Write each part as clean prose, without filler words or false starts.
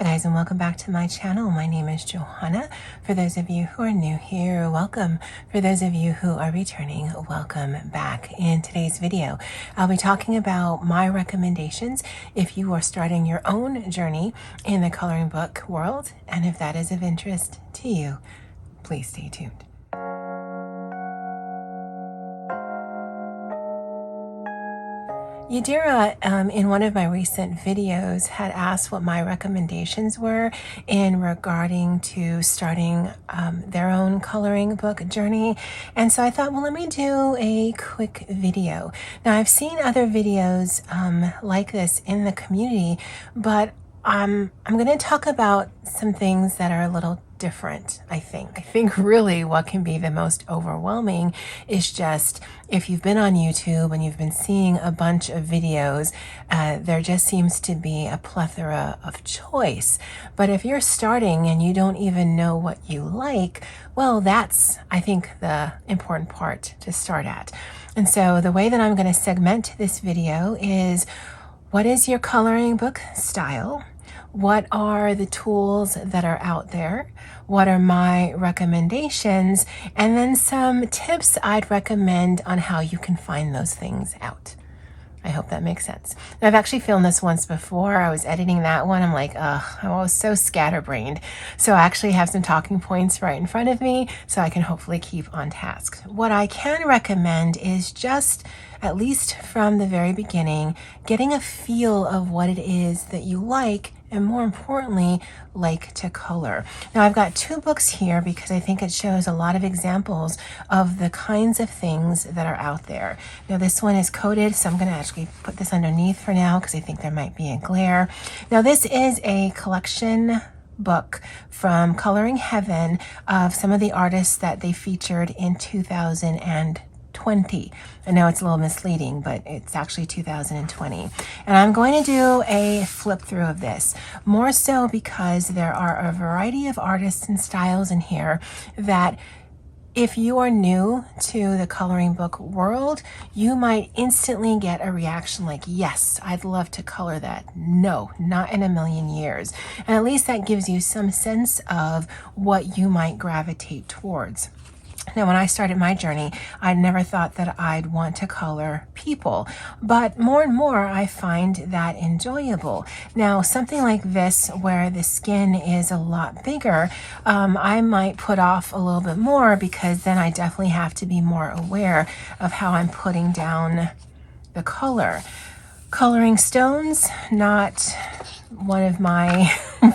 Hi guys, and welcome back to my channel. My name is Johanna. For those of you who are new here, welcome. For those of you who are returning, welcome back. In today's video, I'll be talking about my recommendations if you are starting your own journey in the coloring book world, and if that is of interest to you, please stay tuned. Yadira, in one of my recent videos, had asked what my recommendations were in regarding to starting their own coloring book journey. And so I thought, well, let me do a quick video. Now, I've seen other videos like this in the community, but I'm going to talk about some things that are a little different, I think really what can be the most overwhelming is just if you've been on YouTube and you've been seeing a bunch of videos, there just seems to be a plethora of choice. But if you're starting and you don't even know what you like, well, that's, I think, the important part to start at. And so the way that I'm going to segment this video is, what is your coloring book style? What are the tools that are out there? What are my recommendations? And then some tips I'd recommend on how you can find those things out. I hope that makes sense. Now, I've actually filmed this once before. I was editing that one. I'm like, I was so scatterbrained. So I actually have some talking points right in front of me so I can hopefully keep on task. What I can recommend is just, at least from the very beginning, getting a feel of what it is that you like, and more importantly, like to color. Now, I've got two books here because I think it shows a lot of examples of the kinds of things that are out there. Now, this one is coded, so I'm going to actually put this underneath for now because I think there might be a glare. Now, this is a collection book from Coloring Heaven of some of the artists that they featured in 2020. I know it's a little misleading, but it's actually 2020. And I'm going to do a flip through of this, more so because there are a variety of artists and styles in here that if you are new to the coloring book world, you might instantly get a reaction like, yes, I'd love to color that. No, not in a million years. And at least that gives you some sense of what you might gravitate towards. Now, when I started my journey, I never thought that I'd want to color people, but more and more I find that enjoyable. Now, something like this, where the skin is a lot bigger, I might put off a little bit more because then I definitely have to be more aware of how I'm putting down the color. Coloring stones, not one of my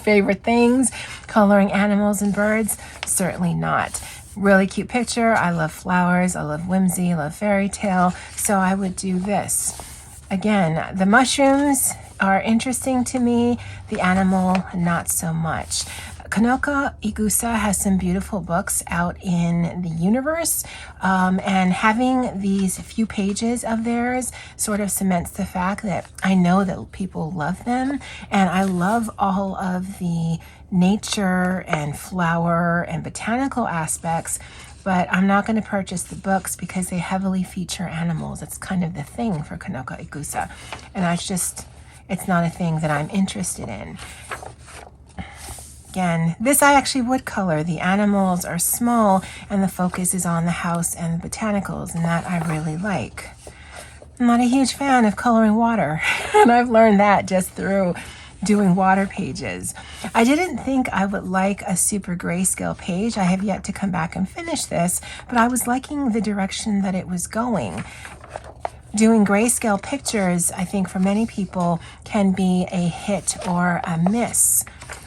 favorite things. Coloring animals and birds, certainly not. Really cute picture. I love flowers. I love whimsy. I love fairy tale. So I would do this. Again, the mushrooms are interesting to me. The animal, not so much. Kanoko Igusa has some beautiful books out in the universe, and having these few pages of theirs sort of cements the fact that I know that people love them, and I love all of the nature and flower and botanical aspects, but I'm not going to purchase the books because they heavily feature animals. It's kind of the thing for Kanoko Igusa, and it's not a thing that I'm interested in. Again, this I actually would color. The animals are small and the focus is on the house and the botanicals, and that I really like. I'm not a huge fan of coloring water, and I've learned that just through doing water pages. I didn't think I would like a super grayscale page. I have yet to come back and finish this, but I was liking the direction that it was going. Doing grayscale pictures, I think for many people, can be a hit or a miss.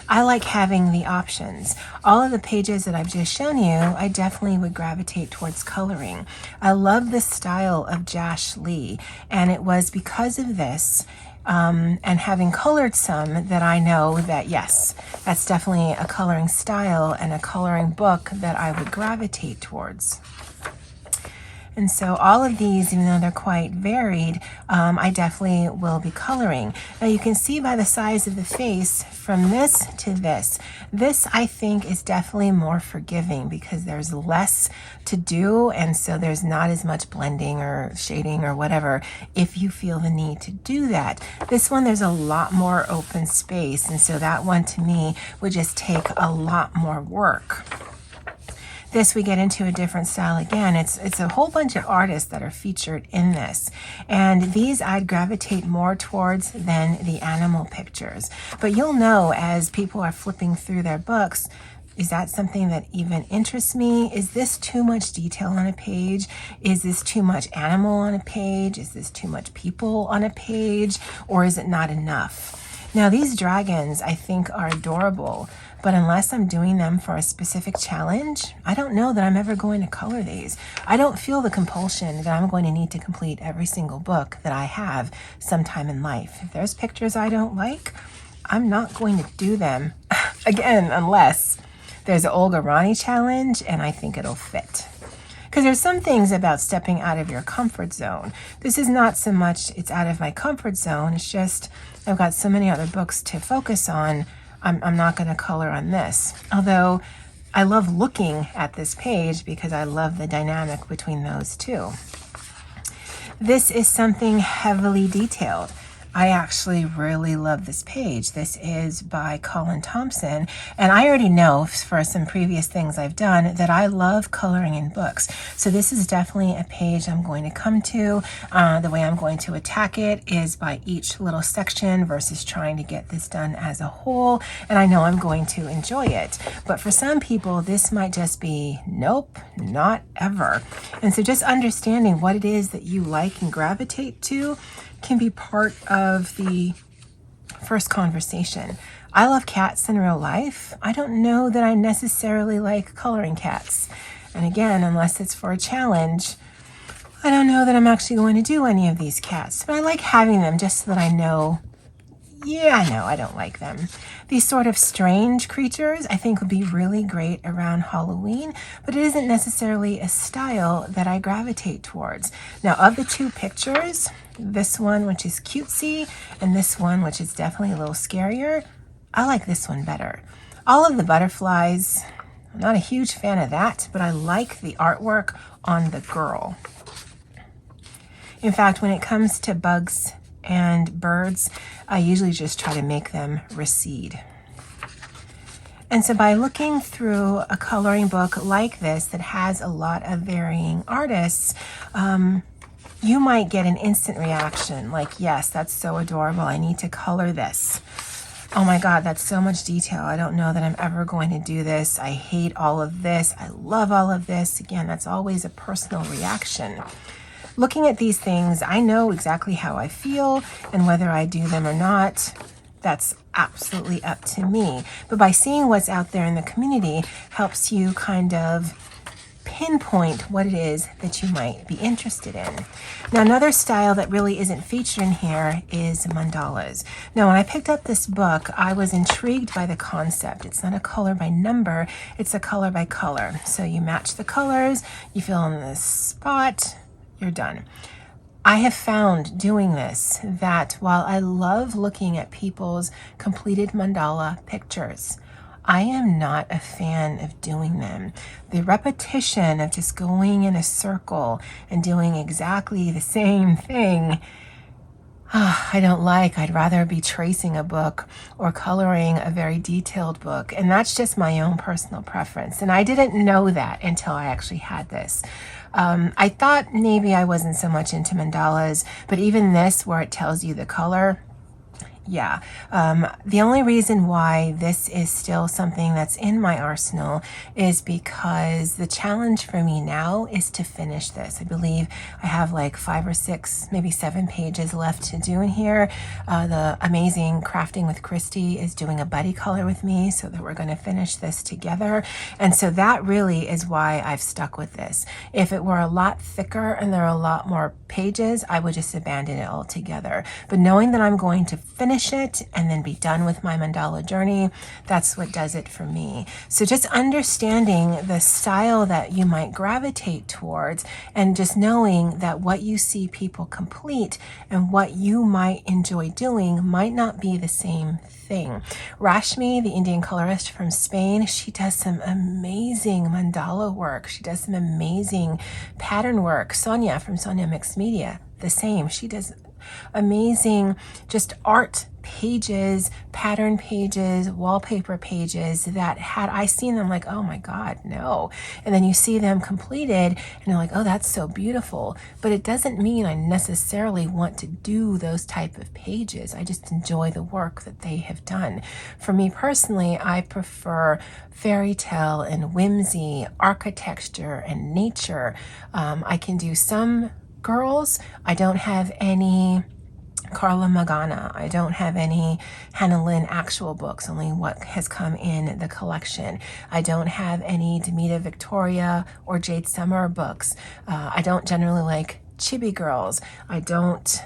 I like having the options. All of the pages that I've just shown you, I definitely would gravitate towards coloring. I love the style of Josh Lee, and it was because of this and having colored some that I know that yes, that's definitely a coloring style and a coloring book that I would gravitate towards. And so all of these, even though they're quite varied, I definitely will be coloring. Now you can see by the size of the face from this to this. This, I think, is definitely more forgiving because there's less to do, and so there's not as much blending or shading or whatever if you feel the need to do that. This one, there's a lot more open space, and so that one to me would just take a lot more work. This, we get into a different style again. It's a whole bunch of artists that are featured in this. And these I'd gravitate more towards than the animal pictures. But you'll know as people are flipping through their books, is that something that even interests me? Is this too much detail on a page? Is this too much animal on a page? Is this too much people on a page? Or is it not enough? Now, these dragons I think are adorable, but unless I'm doing them for a specific challenge, I don't know that I'm ever going to color these. I don't feel the compulsion that I'm going to need to complete every single book that I have sometime in life. If there's pictures I don't like, I'm not going to do them, again, unless there's an Olga Rani challenge and I think it'll fit. Because there's some things about stepping out of your comfort zone. This is not so much it's out of my comfort zone, it's just I've got so many other books to focus on, I'm not going to color on this. Although I love looking at this page because I love the dynamic between those two. This is something heavily detailed. I actually really love this page. This is by Colin Thompson, and I already know for some previous things I've done that I love coloring in books. So this is definitely a page I'm going to come to. The way I'm going to attack it is by each little section versus trying to get this done as a whole, and I know I'm going to enjoy it. But for some people, this might just be, nope, not ever. And so just understanding what it is that you like and gravitate to can be part of the first conversation. I love cats in real life. I don't know that I necessarily like coloring cats. And again, unless it's for a challenge, I don't know that I'm actually going to do any of these cats. But I like having them just so that I know, yeah, I know I don't like them. These sort of strange creatures I think would be really great around Halloween, but it isn't necessarily a style that I gravitate towards. Now, of the two pictures, this one, which is cutesy, and this one, which is definitely a little scarier, I like this one better. All of the butterflies, I'm not a huge fan of that, but I like the artwork on the girl. In fact, when it comes to bugs and birds, I usually just try to make them recede. And so by looking through a coloring book like this that has a lot of varying artists, you might get an instant reaction like, yes, that's so adorable, I need to color this. Oh my God, that's so much detail. I don't know that I'm ever going to do this. I hate all of this. I love all of this. Again, that's always a personal reaction. Looking at these things, I know exactly how I feel, and whether I do them or not, that's absolutely up to me. But by seeing what's out there in the community helps you kind of pinpoint what it is that you might be interested in. Now, another style that really isn't featured in here is mandalas. Now, when I picked up this book, I was intrigued by the concept. It's not a color by number, it's a color by color. So you match the colors, you fill in the spot, you're done. I have found doing this that while I love looking at people's completed mandala pictures, I am not a fan of doing them. The repetition of just going in a circle and doing exactly the same thing, I don't like. I'd rather be tracing a book or coloring a very detailed book. And that's just my own personal preference. And I didn't know that until I actually had this. I thought maybe I wasn't so much into mandalas, but even this where it tells you the color, yeah. The only reason why this is still something that's in my arsenal is because the challenge for me now is to finish this. I believe I have like 5 or 6, maybe 7 pages left to do in here. The amazing Crafting with Christy is doing a buddy color with me so that we're going to finish this together. And so that really is why I've stuck with this. If it were a lot thicker and there are a lot more pages, I would just abandon it altogether. But knowing that I'm going to finish finish it and then be done with my mandala journey. That's what does it for me. So just understanding the style that you might gravitate towards, and just knowing that what you see people complete and what you might enjoy doing might not be the same thing. Rashmi, the Indian colorist from Spain, she does some amazing mandala work. She does some amazing pattern work. Sonia from Sonia Mixed Media, the same. She does amazing just art pages, pattern pages, wallpaper pages that had I seen them like, oh my God, no. And then you see them completed and you're like, oh, that's so beautiful. But it doesn't mean I necessarily want to do those type of pages. I just enjoy the work that they have done. For me personally, I prefer fairy tale and whimsy, architecture and nature. I can do some girls. I don't have any Carla Magana. I don't have any Hannah Lynn actual books, only what has come in the collection. I don't have any Demita Victoria or Jade Summer books. I don't generally like chibi girls. I don't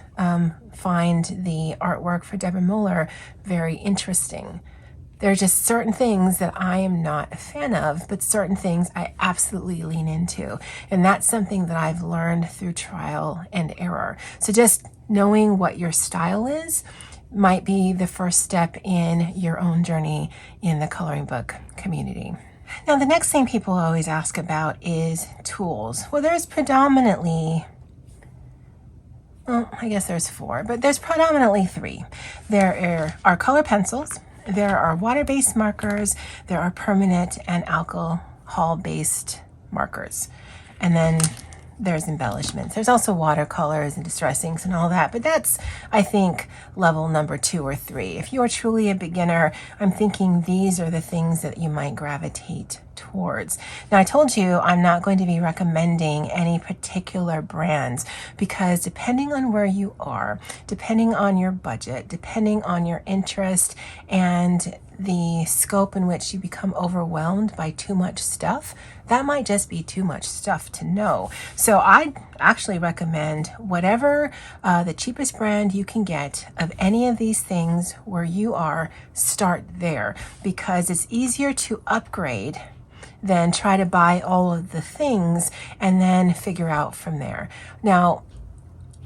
find the artwork for Deborah Muller very interesting. There are just certain things that I am not a fan of, but certain things I absolutely lean into. And that's something that I've learned through trial and error. So just knowing what your style is might be the first step in your own journey in the coloring book community. Now, the next thing people always ask about is tools. Well, there's predominantly, I guess there's 4, but there's predominantly 3. There are color pencils. There are water-based markers, there are permanent and alcohol-based markers. And then there's embellishments. There's also watercolors and distress inks and all that, but that's, I think, level number 2 or 3. If you are truly a beginner, I'm thinking these are the things that you might gravitate towards. Now, I told you I'm not going to be recommending any particular brands because depending on where you are, depending on your budget, depending on your interest and the scope in which you become overwhelmed by too much stuff, that might just be too much stuff to know. So I actually recommend whatever the cheapest brand you can get of any of these things where you are, start there, because it's easier to upgrade than try to buy all of the things and then figure out from there. Now,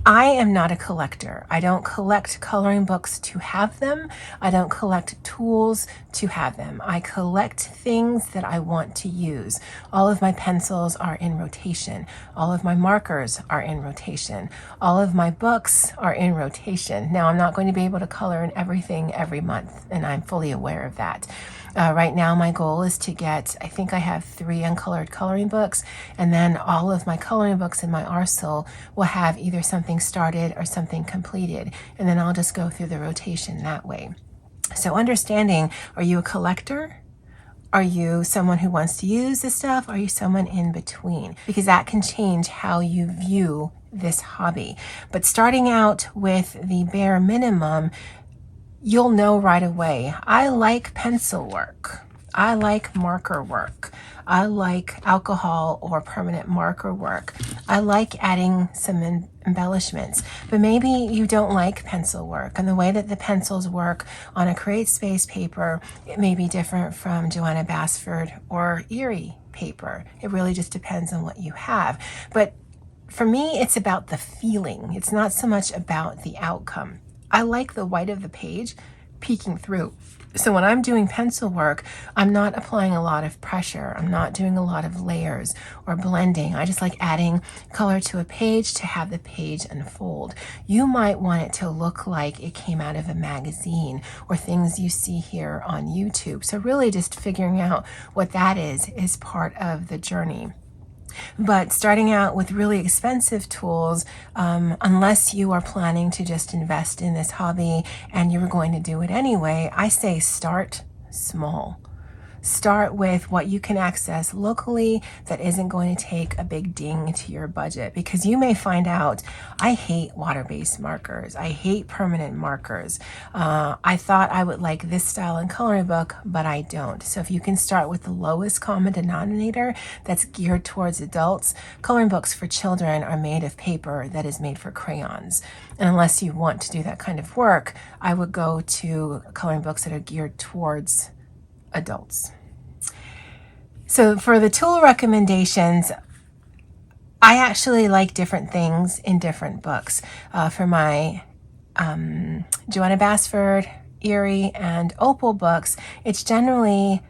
I am not a collector. I don't collect coloring books to have them. I don't collect tools to have them. I collect things that I want to use. All of my pencils are in rotation. All of my markers are in rotation. All of my books are in rotation. Now, I'm not going to be able to color in everything every month, and I'm fully aware of that. Right now, my goal is to get, I think I have 3 uncolored coloring books, and then all of my coloring books in my arsenal will have either something started or something completed, and then I'll just go through the rotation that way. So understanding, are you a collector? Are you someone who wants to use this stuff? Are you someone in between? Because that can change how you view this hobby. But starting out with the bare minimum, you'll know right away. I like pencil work. I like marker work. I like alcohol or permanent marker work. I like adding some embellishments, but maybe you don't like pencil work, and the way that the pencils work on a Create Space paper, it may be different from Joanna Basford or Erie paper. It really just depends on what you have. But for me, it's about the feeling. It's not so much about the outcome. I like the white of the page peeking through. So when I'm doing pencil work, I'm not applying a lot of pressure. I'm not doing a lot of layers or blending. I just like adding color to a page to have the page unfold. You might want it to look like it came out of a magazine or things you see here on YouTube. So really just figuring out what that is part of the journey. But starting out with really expensive tools, unless you are planning to just invest in this hobby and you're going to do it anyway, I say start small. start with what you can access locally that isn't going to take a big ding to your budget, because you may find out, I hate water-based markers. I hate permanent markers. I thought I would like this style in coloring book, but I don't. So if you can start with the lowest common denominator that's geared towards adults, coloring books for children are made of paper that is made for crayons. And unless you want to do that kind of work, I would go to coloring books that are geared towards adults. So for the tool recommendations, I actually like different things in different books. For my Joanna Basford, Erie, and Opal books, it's generally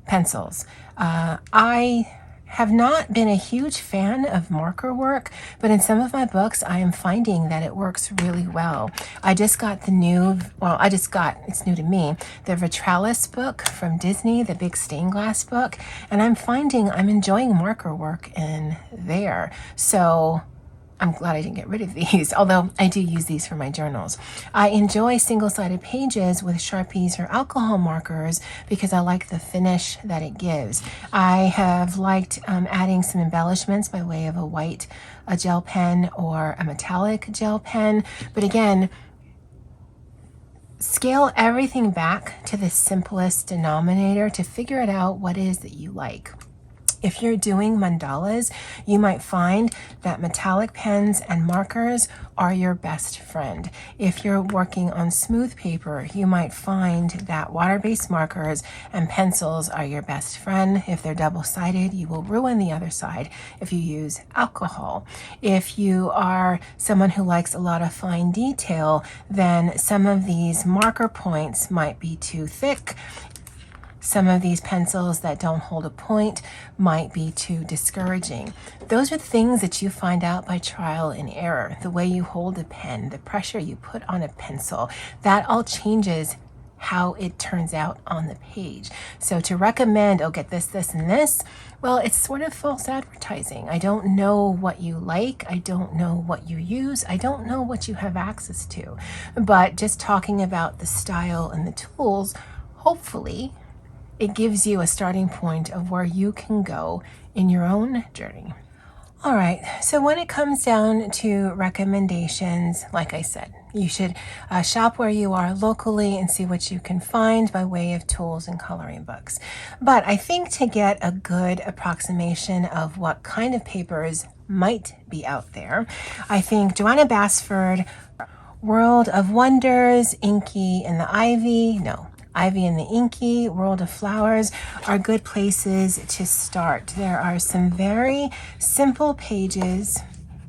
pencils. I have not been a huge fan of marker work, but in some of my books, I am finding that it works really well. I just got it's new to me, the Vitralis book from Disney, the big stained glass book, and I'm finding I'm enjoying marker work in there. So I'm glad I didn't get rid of these, although I do use these for my journals. I enjoy single-sided pages with Sharpies or alcohol markers because I like the finish that it gives. I have liked adding some embellishments by way of a gel pen or a metallic gel pen. But again, scale everything back to the simplest denominator to figure it out what it is that you like. If you're doing mandalas, you might find that metallic pens and markers are your best friend. If you're working on smooth paper, you might find that water-based markers and pencils are your best friend. If they're double-sided, you will ruin the other side if you use alcohol. If you are someone who likes a lot of fine detail, then some of these marker points might be too thick. Some of these pencils that don't hold a point might be too discouraging. Those are things that you find out by trial and error. The way you hold a pen, the pressure you put on a pencil, that all changes how it turns out on the page. So to recommend, oh, get this, this, and this, well, it's sort of false advertising. I don't know what you like. I don't know what you use. I don't know what you have access to. But just talking about the style and the tools, hopefully, it gives you a starting point of where you can go in your own journey. All right, so when it comes down to recommendations, like I said, you should shop where you are locally and see what you can find by way of tools and coloring books. But I think to get a good approximation of what kind of papers might be out there, I think Joanna Basford, World of Wonders, Inky and the Ivy and the Inky, World of Flowers are good places to start. There are some very simple pages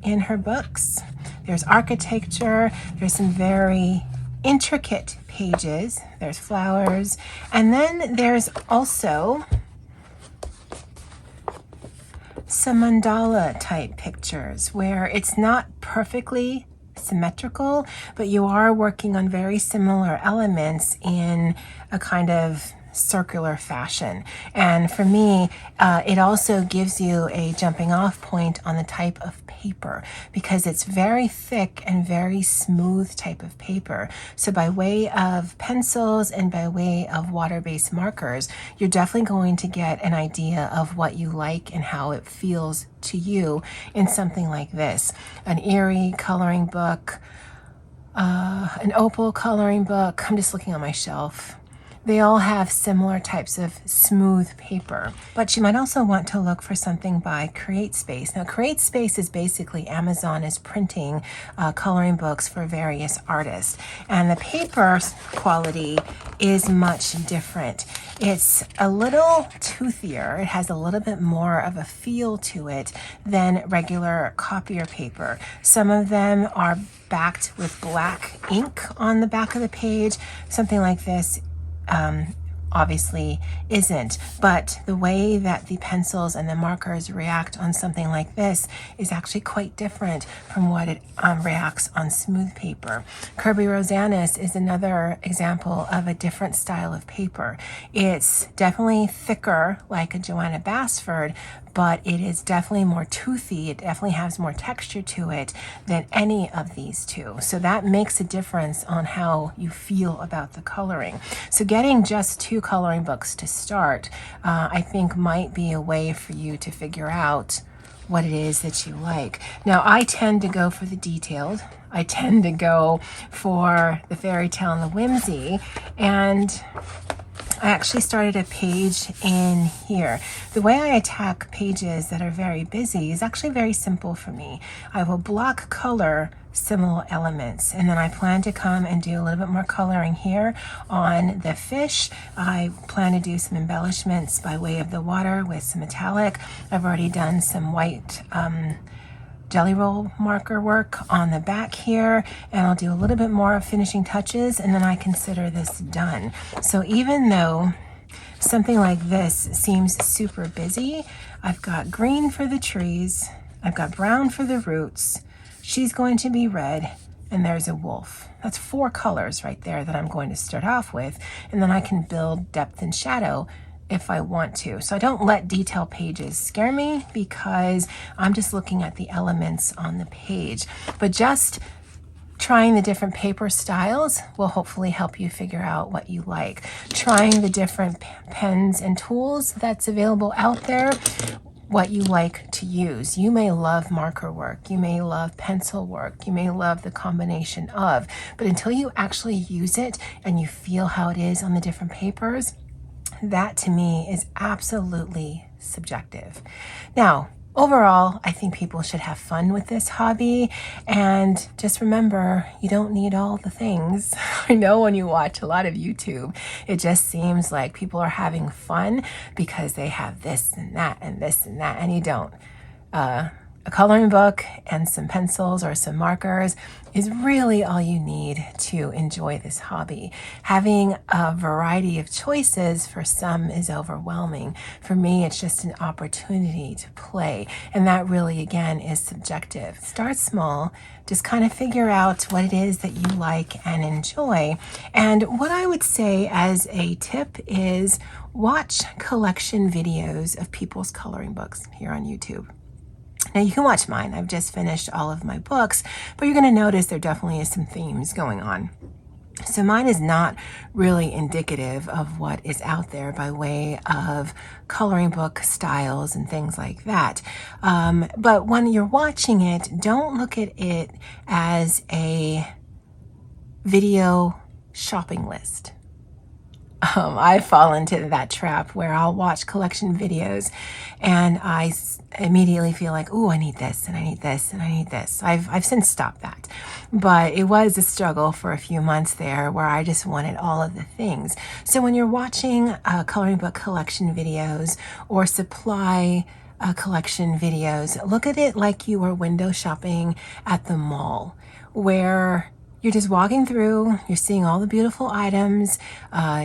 in her books. There's architecture, there's some very intricate pages, there's flowers, and then there's also some mandala type pictures where it's not perfectly symmetrical, but you are working on very similar elements in a kind of circular fashion. And for me, it also gives you a jumping off point on the type of paper because it's very thick and very smooth type of paper. So by way of pencils and by way of water-based markers, you're definitely going to get an idea of what you like and how it feels to you in something like this. An Erie coloring book, an Opal coloring book. I'm just looking on my shelf. They all have similar types of smooth paper, but you might also want to look for something by CreateSpace. Now, CreateSpace is basically Amazon is printing coloring books for various artists, and the paper quality is much different. It's a little toothier. It has a little bit more of a feel to it than regular copier paper. Some of them are backed with black ink on the back of the page. Something like this obviously isn't, but the way that the pencils and the markers react on something like this is actually quite different from what it reacts on smooth paper. Kirby Rosanis is another example of a different style of paper. It's definitely thicker like a Joanna Basford, but it is definitely more toothy. It definitely has more texture to it than any of these two. So that makes a difference on how you feel about the coloring. So getting just 2 coloring books to start, I think might be a way for you to figure out what it is that you like. Now, I tend to go for the detailed. I tend to go for the fairy tale and the whimsy. And I actually started a page in here. The way I attack pages that are very busy is actually very simple for me. I will block color similar elements, and then I plan to come and do a little bit more coloring here on the fish. I plan to do some embellishments by way of the water with some metallic. I've already done some white jelly roll marker work on the back here, and I'll do a little bit more finishing touches, and then I consider this done. So even though something like this seems super busy, I've got green for the trees, I've got brown for the roots, she's going to be red, and there's a wolf. That's 4 colors right there that I'm going to start off with, and then I can build depth and shadow if I want to. So I don't let detail pages scare me, because I'm just looking at the elements on the page. But just trying the different paper styles will hopefully help you figure out what you like. Trying the different pens and tools that's available out there, what you like to use. You may love marker work, you may love pencil work, you may love the combination of, but until you actually use it and you feel how it is on the different papers, that to me is absolutely subjective. Now, overall, I think people should have fun with this hobby, and just remember, you don't need all the things. I know when you watch a lot of YouTube, it just seems like people are having fun because they have this and that and this and that, and you don't. A coloring book and some pencils or some markers is really all you need to enjoy this hobby. Having a variety of choices for some is overwhelming. For me, it's just an opportunity to play, and that really, again, is subjective. Start small, just kind of figure out what it is that you like and enjoy. And what I would say as a tip is watch collection videos of people's coloring books here on YouTube. Now you can watch mine. I've just finished all of my books, but you're going to notice there definitely is some themes going on. So mine is not really indicative of what is out there by way of coloring book styles and things like that. But when you're watching it, don't look at it as a video shopping list. I fall into that trap where I'll watch collection videos and I immediately feel like, oh, I need this and I need this and I need this. I've since stopped that, but it was a struggle for a few months there where I just wanted all of the things. So when you're watching coloring book collection videos or supply collection videos, look at it like you were window shopping at the mall, where you're just walking through, you're seeing all the beautiful items,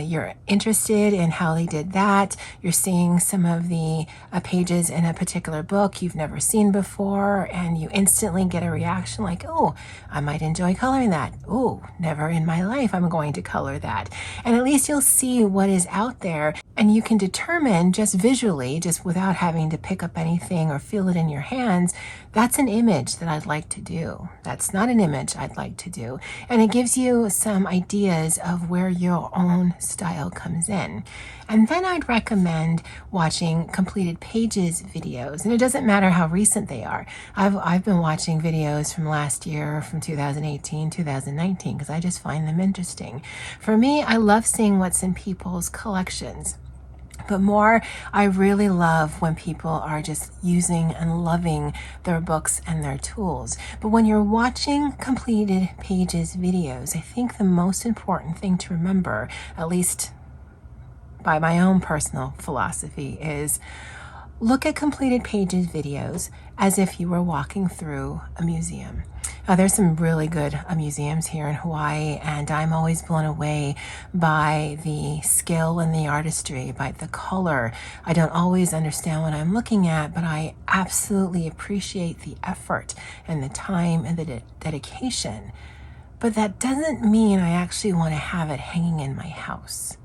you're interested in how they did that, you're seeing some of the pages in a particular book you've never seen before, and you instantly get a reaction like, oh, I might enjoy coloring that. Oh, never in my life I'm going to color that. And at least you'll see what is out there, and you can determine just visually, just without having to pick up anything or feel it in your hands, that's an image that I'd like to do. That's not an image I'd like to do. And it gives you some ideas of where your own style comes in. And then I'd recommend watching completed pages videos. And it doesn't matter how recent they are. I've been watching videos from last year, from 2018, 2019, because I just find them interesting. For me, I love seeing what's in people's collections. But more, I really love when people are just using and loving their books and their tools. But when you're watching completed pages videos, I think the most important thing to remember, at least by my own personal philosophy, is look at completed pages videos as if you were walking through a museum. There's some really good museums here in Hawaii, and I'm always blown away by the skill and the artistry, by the color. I don't always understand what I'm looking at, but I absolutely appreciate the effort and the time and the dedication. But that doesn't mean I actually want to have it hanging in my house.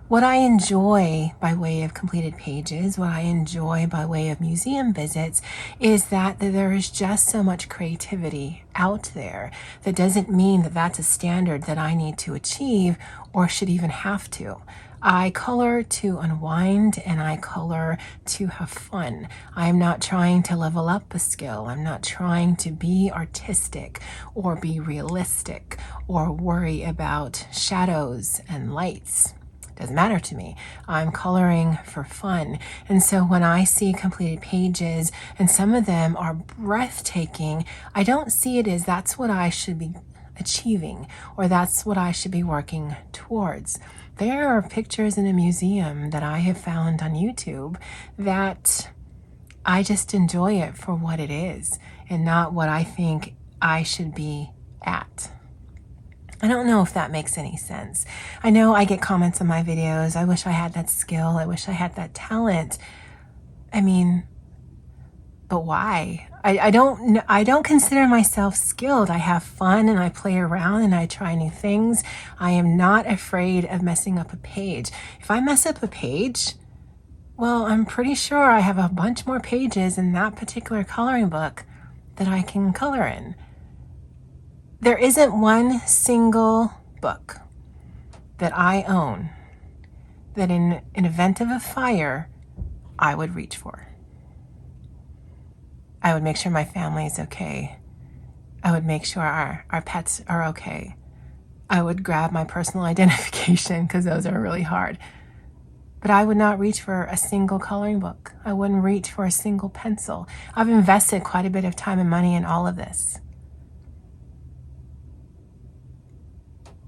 What I enjoy by way of completed pages, what I enjoy by way of museum visits, is that there is just so much creativity out there. That doesn't mean that that's a standard that I need to achieve or should even have to. I color to unwind and I color to have fun. I'm not trying to level up a skill. I'm not trying to be artistic or be realistic or worry about shadows and lights. Doesn't matter to me. I'm coloring for fun. And so when I see completed pages, and some of them are breathtaking, I don't see it as that's what I should be achieving or that's what I should be working towards. There are pictures in a museum that I have found on YouTube that I just enjoy it for what it is and not what I think I should be at. I don't know if that makes any sense. I know I get comments on my videos. I wish I had that skill. I wish I had that talent. I mean, but why? I don't consider myself skilled. I have fun and I play around and I try new things. I am not afraid of messing up a page. If I mess up a page, well, I'm pretty sure I have a bunch more pages in that particular coloring book that I can color in. There isn't one single book that I own that in an event of a fire, I would reach for. I would make sure my family is okay. I would make sure our pets are okay. I would grab my personal identification because those are really hard. But I would not reach for a single coloring book. I wouldn't reach for a single pencil. I've invested quite a bit of time and money in all of this.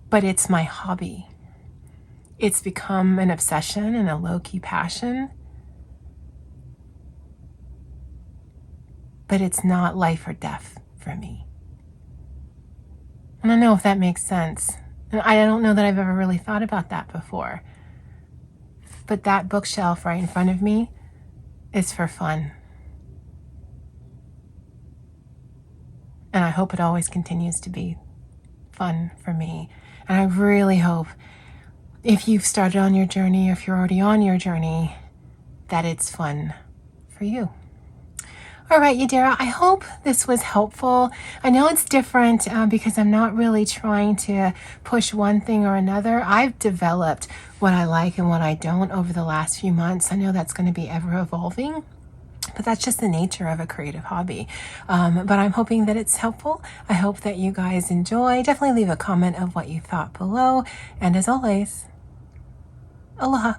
But it's my hobby. It's become an obsession and a low-key passion. But it's not life or death for me. I don't know if that makes sense. And I don't know that I've ever really thought about that before. But that bookshelf right in front of me is for fun. And I hope it always continues to be fun for me. And I really hope if you've started on your journey, if you're already on your journey, that it's fun for you. All right, Yadira, I hope this was helpful. I know it's different because I'm not really trying to push one thing or another. I've developed what I like and what I don't over the last few months. I know that's going to be ever evolving. But that's just the nature of a creative hobby. But I'm hoping that it's helpful. I hope that you guys enjoy. Definitely leave a comment of what you thought below. And as always, aloha.